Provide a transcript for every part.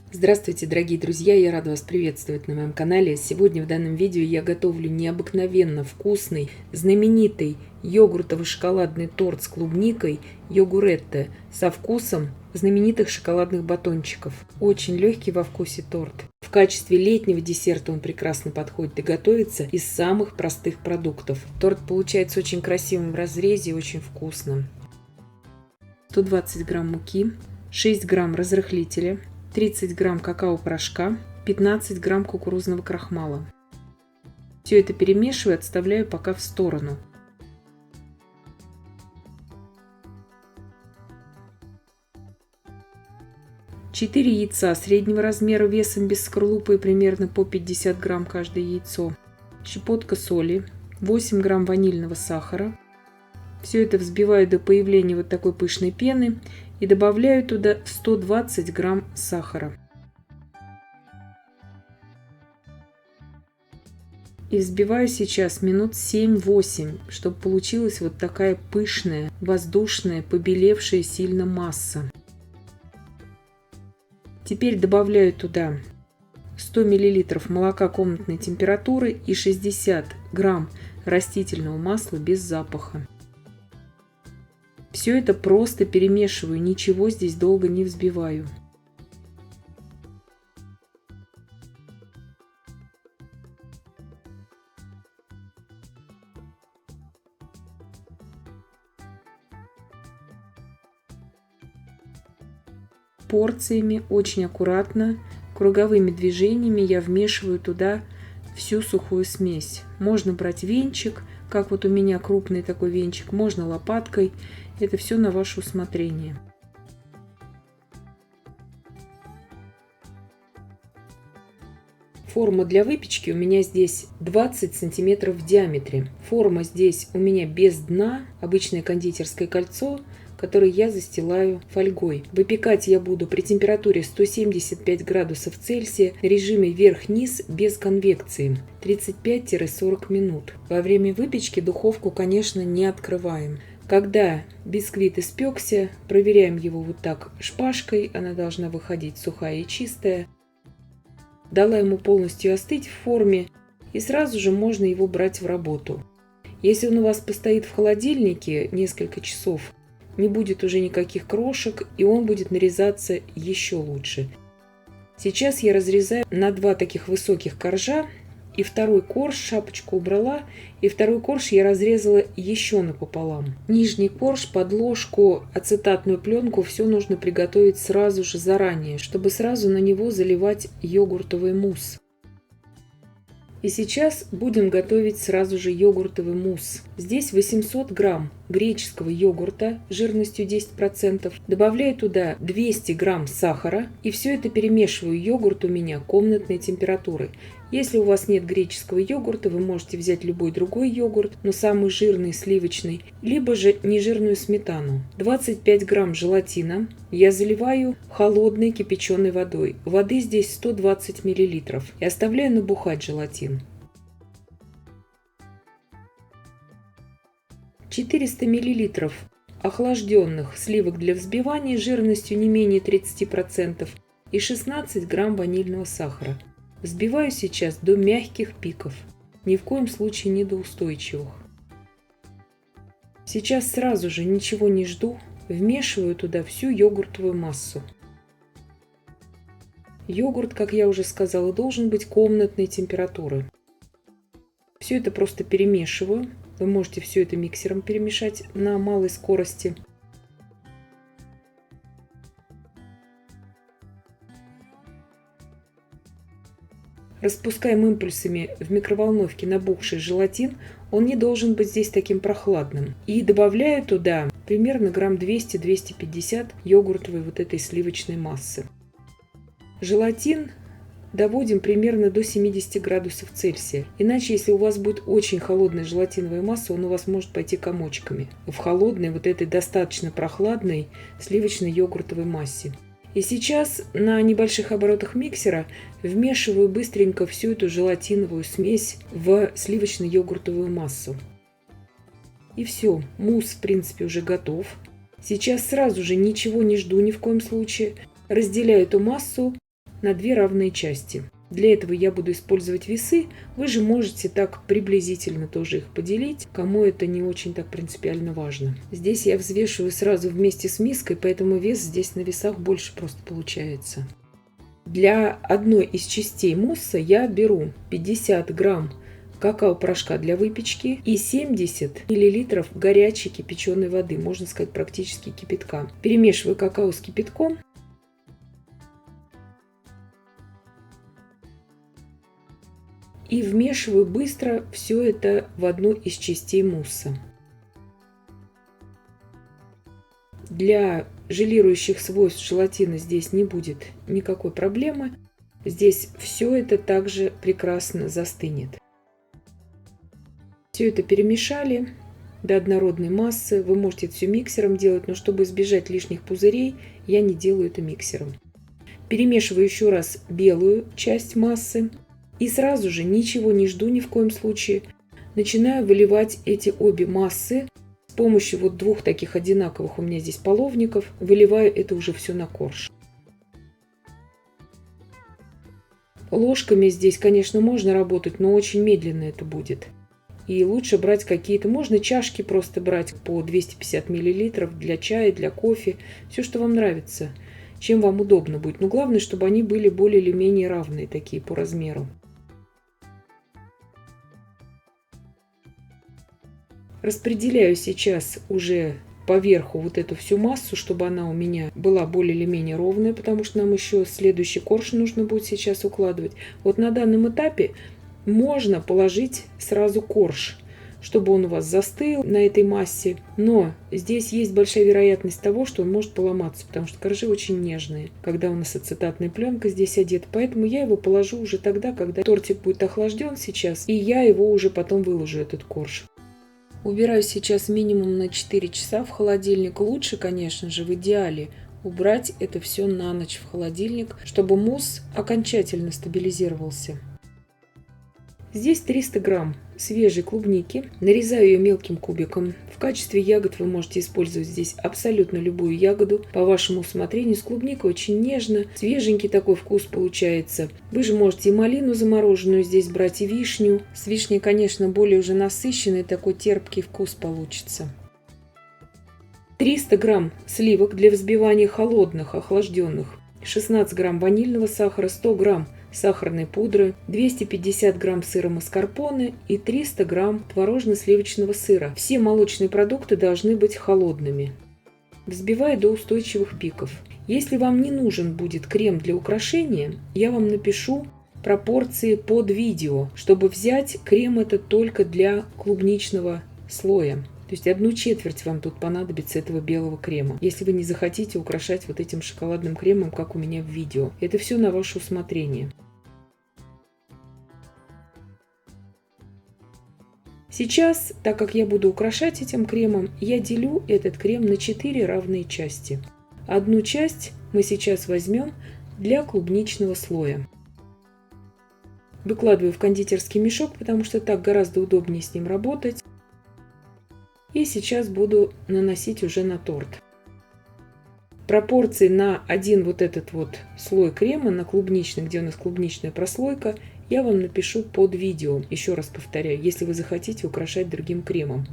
Здравствуйте, дорогие друзья! Я рада вас приветствовать на моем канале. Сегодня в данном видео я готовлю необыкновенно вкусный, знаменитый йогуртово-шоколадный торт с клубникой йогуретте со вкусом знаменитых шоколадных батончиков. Очень легкий во вкусе торт. В качестве летнего десерта он прекрасно подходит и готовится из самых простых продуктов. Торт получается очень красивым в разрезе и очень вкусным. 120 грамм муки, 6 грамм разрыхлителя, 30 грамм какао-порошка, 15 грамм кукурузного крахмала. Все это перемешиваю и отставляю пока в сторону. Четыре яйца среднего размера весом без скорлупы, примерно по 50 грамм каждое яйцо. Щепотка соли, 8 грамм ванильного сахара. Все это взбиваю до появления вот такой пышной пены и добавляю туда 120 грамм сахара. И взбиваю сейчас минут 7-8, чтобы получилась вот такая пышная, воздушная, побелевшая сильно масса. Теперь добавляю туда 100 мл молока комнатной температуры и 60 грамм растительного масла без запаха. Все это просто перемешиваю, ничего здесь долго не взбиваю. Порциями, очень аккуратно, круговыми движениями я вмешиваю туда всю сухую смесь. Можно брать венчик, как вот у меня крупный такой венчик, можно лопаткой. Это все на ваше усмотрение. Форма для выпечки у меня здесь 20 сантиметров в диаметре. Форма здесь у меня без дна, обычное кондитерское кольцо, которое я застилаю фольгой. Выпекать я буду при температуре 175 градусов Цельсия в режиме вверх-вниз без конвекции 35-40 минут. Во время выпечки духовку, конечно, не открываем. Когда бисквит испекся, проверяем его вот так шпажкой, она должна выходить сухая и чистая. Дала ему полностью остыть в форме, и сразу же можно его брать в работу. Если он у вас постоит в холодильнике несколько часов, не будет уже никаких крошек, и он будет нарезаться еще лучше. Сейчас я разрезаю на два таких высоких коржа, и второй корж, шапочку убрала, и второй корж я разрезала еще напополам. Нижний корж, подложку, ацетатную пленку, все нужно приготовить сразу же заранее, чтобы сразу на него заливать йогуртовый мусс. И сейчас будем готовить сразу же йогуртовый мусс. Здесь 800 грамм греческого йогурта жирностью 10%. Добавляю туда 200 грамм сахара. И все это перемешиваю. Йогурт у меня комнатной температуры. Если у вас нет греческого йогурта, вы можете взять любой другой йогурт, но самый жирный, сливочный, либо же нежирную сметану. 25 грамм желатина я заливаю холодной кипяченой водой. Воды здесь 120 мл. И оставляю набухать желатин. 400 мл охлажденных сливок для взбивания жирностью не менее 30% и 16 грамм ванильного сахара. Взбиваю сейчас до мягких пиков, ни в коем случае не до устойчивых. Сейчас сразу же ничего не жду, вмешиваю туда всю йогуртовую массу. Йогурт, как я уже сказала, должен быть комнатной температуры. Все это просто перемешиваю. Вы можете все это миксером перемешать на малой скорости. Распускаем импульсами в микроволновке набухший желатин, он не должен быть здесь таким прохладным. И добавляю туда примерно грамм 200-250 йогуртовой вот этой сливочной массы. Желатин доводим примерно до 70 градусов Цельсия. Иначе, если у вас будет очень холодная желатиновая масса, он у вас может пойти комочками в холодной вот этой достаточно прохладной сливочной йогуртовой массе. И сейчас на небольших оборотах миксера вмешиваю быстренько всю эту желатиновую смесь в сливочно-йогуртовую массу. И все, мусс в принципе уже готов. Сейчас сразу же ничего не жду ни в коем случае. Разделяю эту массу на 2 равные части. Для этого я буду использовать весы. Вы же можете так приблизительно тоже их поделить, кому это не очень так принципиально важно. Здесь я взвешиваю сразу вместе с миской, поэтому вес здесь на весах больше просто получается. Для одной из частей мусса я беру 50 грамм какао-порошка для выпечки и 70 мл горячей кипяченой воды, можно сказать, практически кипятка. Перемешиваю какао с кипятком. И вмешиваю быстро все это в одну из частей мусса. Для желирующих свойств желатина здесь не будет никакой проблемы. Здесь все это также прекрасно застынет. Все это перемешали до однородной массы. Вы можете это все миксером делать, но чтобы избежать лишних пузырей, я не делаю это миксером. Перемешиваю еще раз белую часть массы. И сразу же, ничего не жду ни в коем случае, начинаю выливать эти обе массы с помощью вот двух таких одинаковых у меня здесь половников. Выливаю это уже все на корж. Ложками здесь, конечно, можно работать, но очень медленно это будет. И лучше брать какие-то, можно чашки просто брать по 250 мл для чая, для кофе, все, что вам нравится, чем вам удобно будет. Но главное, чтобы они были более или менее равные такие по размеру. Распределяю сейчас уже поверху вот эту всю массу, чтобы она у меня была более или менее ровная, потому что нам еще следующий корж нужно будет сейчас укладывать. Вот на данном этапе можно положить сразу корж, чтобы он у вас застыл на этой массе. Но здесь есть большая вероятность того, что он может поломаться, потому что коржи очень нежные, когда у нас ацетатная пленка здесь одета. Поэтому я его положу уже тогда, когда тортик будет охлажден сейчас, и я его уже потом выложу, этот корж. Убираю сейчас минимум на 4 часа в холодильник. Лучше, конечно же, в идеале убрать это все на ночь в холодильник, чтобы мусс окончательно стабилизировался. Здесь 300 грамм свежей клубники. Нарезаю ее мелким кубиком. В качестве ягод вы можете использовать здесь абсолютно любую ягоду по вашему усмотрению. С клубникой очень нежно, свеженький такой вкус получается. Вы же можете и малину замороженную здесь брать, и вишню. С вишней, конечно, более уже насыщенный такой терпкий вкус получится. 300 грамм сливок для взбивания холодных, охлажденных. 16 грамм ванильного сахара, 100 грамм сахарной пудры, 250 грамм сыра маскарпоне и 300 грамм творожно-сливочного сыра. Все молочные продукты должны быть холодными. Взбиваю до устойчивых пиков. Если вам не нужен будет крем для украшения, я вам напишу пропорции под видео, чтобы взять крем это только для клубничного слоя. То есть 1/4 вам тут понадобится этого белого крема, если вы не захотите украшать вот этим шоколадным кремом, как у меня в видео. Это все на ваше усмотрение. Сейчас, так как я буду украшать этим кремом, я делю этот крем на 4 равные части. Одну часть мы сейчас возьмем для клубничного слоя. Выкладываю в кондитерский мешок, потому что так гораздо удобнее с ним работать. И сейчас буду наносить уже на торт. Пропорции на один вот этот вот слой крема, на клубничный, где у нас клубничная прослойка, я вам напишу под видео. Еще раз повторяю, если вы захотите украшать другим кремом.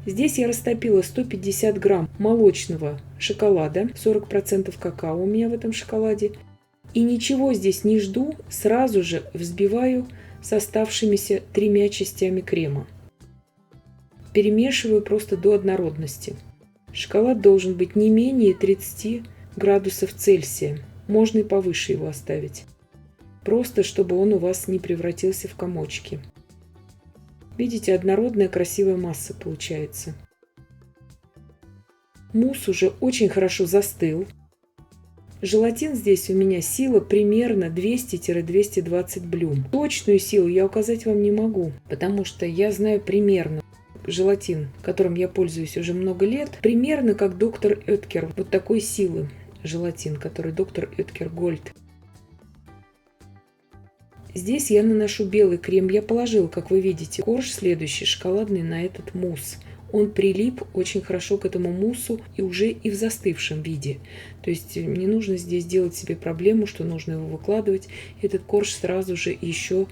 Здесь я растопила 150 грамм молочного шоколада, 40% какао у меня в этом шоколаде. И ничего здесь не жду, сразу же взбиваю с оставшимися 3 частями крема. Перемешиваю просто до однородности. Шоколад должен быть не менее 30 градусов Цельсия. Можно и повыше его оставить. Просто чтобы он у вас не превратился в комочки. Видите, однородная красивая масса получается. Мусс уже очень хорошо застыл. Желатин здесь у меня сила примерно 200-220 блюм. Точную силу я указать вам не могу, потому что я знаю примерно. Желатин, которым я пользуюсь уже много лет, примерно как доктор Оэткер. Вот такой силы желатин, который доктор Оэткер Гольд. Здесь я наношу белый крем. Я положила, как вы видите, корж следующий шоколадный на этот мусс. он прилип очень хорошо к этому муссу и уже и в застывшем виде. То есть не нужно здесь делать себе проблему, что нужно его выкладывать, этот корж сразу же еще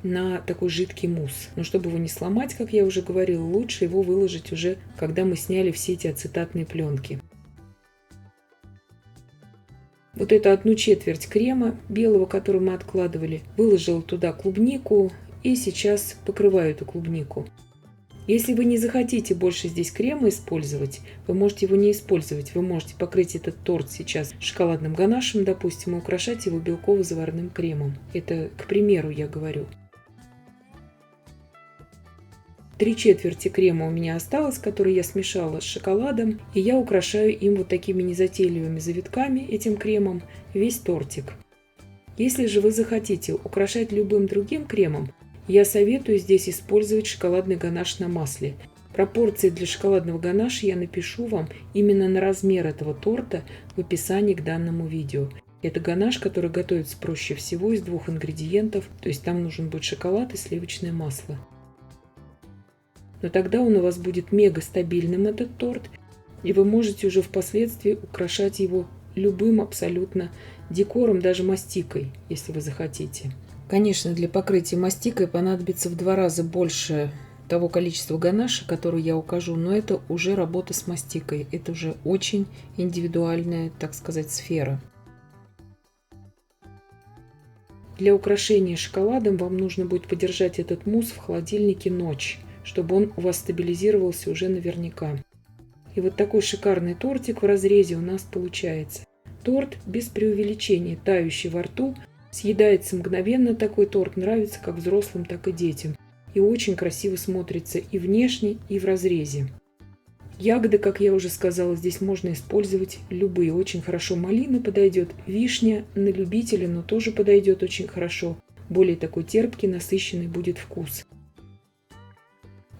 на такой жидкий мусс. Но чтобы его не сломать, как я уже говорила, лучше его выложить уже, когда мы сняли все эти ацетатные пленки. Вот эту 1/4 крема белого, который мы откладывали, выложила туда клубнику и сейчас покрываю эту клубнику. Если вы не захотите больше здесь крема использовать, вы можете его не использовать. Вы можете покрыть этот торт сейчас шоколадным ганашем, допустим, и украшать его белково-заварным кремом. Это, к примеру, я говорю. 3/4 крема у меня осталось, который я смешала с шоколадом, и я украшаю им вот такими незатейливыми завитками, этим кремом, весь тортик. Если же вы захотите украшать любым другим кремом, я советую здесь использовать шоколадный ганаш на масле. Пропорции для шоколадного ганаша я напишу вам именно на размер этого торта в описании к данному видео. Это ганаш, который готовится проще всего из 2 ингредиентов, то есть там нужен будет шоколад и сливочное масло. Но тогда он у вас будет мега стабильным, этот торт, и вы можете уже впоследствии украшать его любым абсолютно декором, даже мастикой, если вы захотите. Конечно, для покрытия мастикой понадобится в 2 раза больше того количества ганаша, который я укажу, но это уже работа с мастикой, это уже очень индивидуальная, так сказать, сфера. Для украшения шоколадом вам нужно будет подержать этот мусс в холодильнике ночь, чтобы он у вас стабилизировался уже наверняка. И вот такой шикарный тортик в разрезе у нас получается. Торт без преувеличения, тающий во рту, съедается мгновенно, такой торт нравится как взрослым, так и детям. И очень красиво смотрится и внешне, и в разрезе. Ягоды, как я уже сказала, здесь можно использовать любые. Очень хорошо малина подойдет, вишня на любителя, но тоже подойдет очень хорошо. Более такой терпкий, насыщенный будет вкус.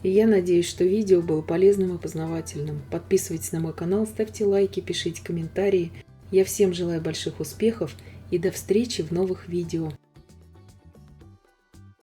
И я надеюсь, что видео было полезным и познавательным. Подписывайтесь на мой канал, ставьте лайки, пишите комментарии. Я всем желаю больших успехов и до встречи в новых видео.